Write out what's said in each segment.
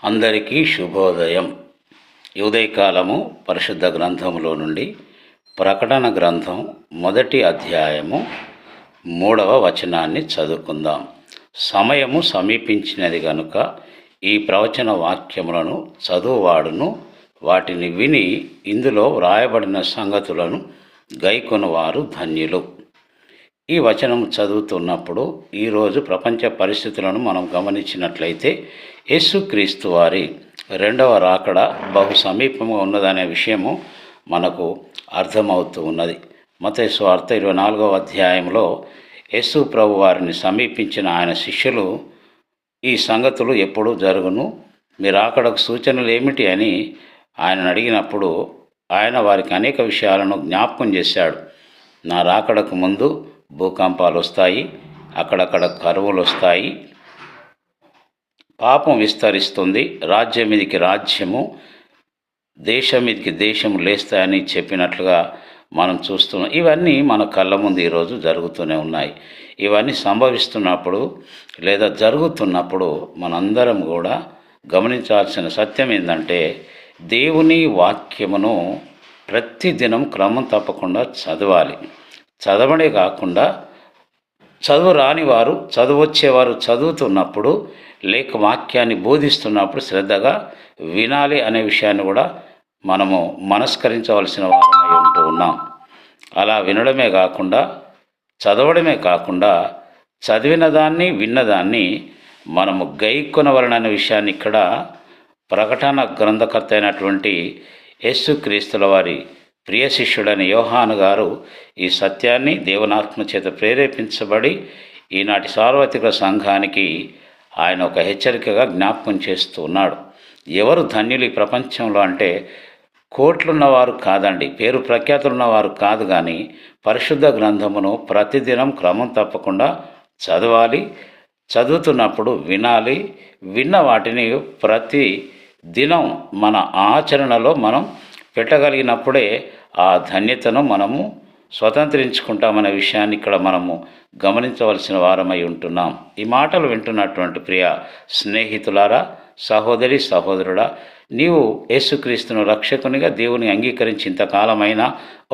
అందరికీ శుభోదయం. ఉదయకాలము పరిశుద్ధ గ్రంథములో నుండి ప్రకటన గ్రంథం 1వ అధ్యాయము 3వ వచనాన్ని చదువుకుందాం. సమయము సమీపించినది గనుక ఈ ప్రవచన వాక్యములను చదువువాడును వాటిని విని ఇందులో వ్రాయబడిన సంగతులను గైకొనువారు ధన్యులు. ఈ వచనం చదువుతున్నప్పుడు ఈరోజు ప్రపంచ పరిస్థితులను మనం గమనించినట్లయితే యేసుక్రీస్తు వారి రెండవ రాకడ బహు సమీపంగా ఉన్నదనే విషయము మనకు అర్థమవుతూ ఉన్నది. మత్తయి సువార్త 24వ అధ్యాయంలో యేసు ప్రభు వారిని సమీపించిన ఆయన శిష్యులు ఈ సంగతులు ఎప్పుడు జరుగును, మీ రాకడకు సూచనలు ఏమిటి అని ఆయనను అడిగినప్పుడు ఆయన వారికి అనేక విషయాలను జ్ఞాపకం చేశాడు. నా రాకడకు ముందు భూకంపాలు వస్తాయి, అక్కడక్కడ కరువులు వస్తాయి, పాపం విస్తరిస్తుంది, రాజ్యం మీదికి రాజ్యము, దేశం మీదికి దేశము లేస్తాయని చెప్పినట్లుగా మనం చూస్తున్నాం. ఇవన్నీ మన కళ్ళ ముందు ఈరోజు జరుగుతూనే ఉన్నాయి. ఇవన్నీ సంభవిస్తున్నప్పుడు లేదా జరుగుతున్నప్పుడు మనందరం కూడా గమనించాల్సిన సత్యం ఏంటంటే, దేవుని వాక్యమును ప్రతిదినం క్రమం తప్పకుండా చదవాలి. చదవడే కాకుండా చదువు రాని వారు, చదువు వచ్చేవారు చదువుతున్నప్పుడు లేక వాక్యాన్ని బోధిస్తున్నప్పుడు శ్రద్ధగా వినాలి అనే విషయాన్ని కూడా మనము మనస్కరించవలసిన వారమై ఉంటూ ఉన్నాం. అలా వినడమే కాకుండా చదవడమే కాకుండా చదివిన దాన్ని విన్నదాన్ని మనము గైకొనవలననే విషయాన్ని ఇక్కడ ప్రకటన గ్రంథకర్త అయినటువంటి యేసుక్రీస్తుల వారి ప్రియ శిష్యుడైన యోహాను గారు ఈ సత్యాన్ని దేవునాత్మ చేత ప్రేరేపించబడి ఈనాటి సార్వత్రిక సంఘానికి ఆయన ఒక హెచ్చరికగా జ్ఞాపకం చేస్తూ ఉన్నాడు. ఎవరు ధన్యులు ఈ ప్రపంచంలో అంటే కోట్లున్నవారు కాదండి, పేరు ప్రఖ్యాతులున్నవారు కాదు, కానీ పరిశుద్ధ గ్రంథమును ప్రతిదినం క్రమం తప్పకుండా చదవాలి. చదువుతున్నప్పుడు వినాలి. విన్న వాటిని ప్రతి దినం మన ఆచరణలో మనం పెట్టగలిగినప్పుడే ఆ ధన్యతను మనము స్వతంత్రించుకుంటామనే విషయాన్ని ఇక్కడ మనము గమనించవలసిన వారమై ఉంటున్నాం. ఈ మాటలు వింటున్నటువంటి ప్రియ స్నేహితులారా, సహోదరి సహోదరుడా, నీవు యేసుక్రీస్తును రక్షకునిగా దేవుని అంగీకరించి ఇంతకాలమైనా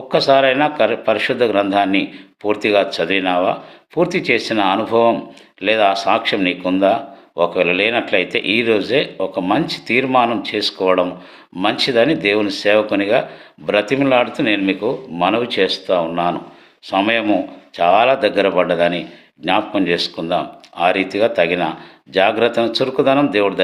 ఒక్కసారైనా పరిశుద్ధ గ్రంథాన్ని పూర్తిగా చదివినావా? పూర్తి చేసిన అనుభవం లేదా సాక్ష్యం నీకుందా? ఒకవేళ లేనట్లయితే ఈరోజే ఒక మంచి తీర్మానం చేసుకోవడం మంచిదని దేవుని సేవకునిగా బ్రతిమలాడుతూ నేను మీకు మనవి చేస్తూ ఉన్నాను. సమయము చాలా దగ్గర పడ్డదని జ్ఞాపకం చేసుకుందాం. ఆ రీతిగా తగిన జాగ్రత్తను చురుకుదనం దేవుడు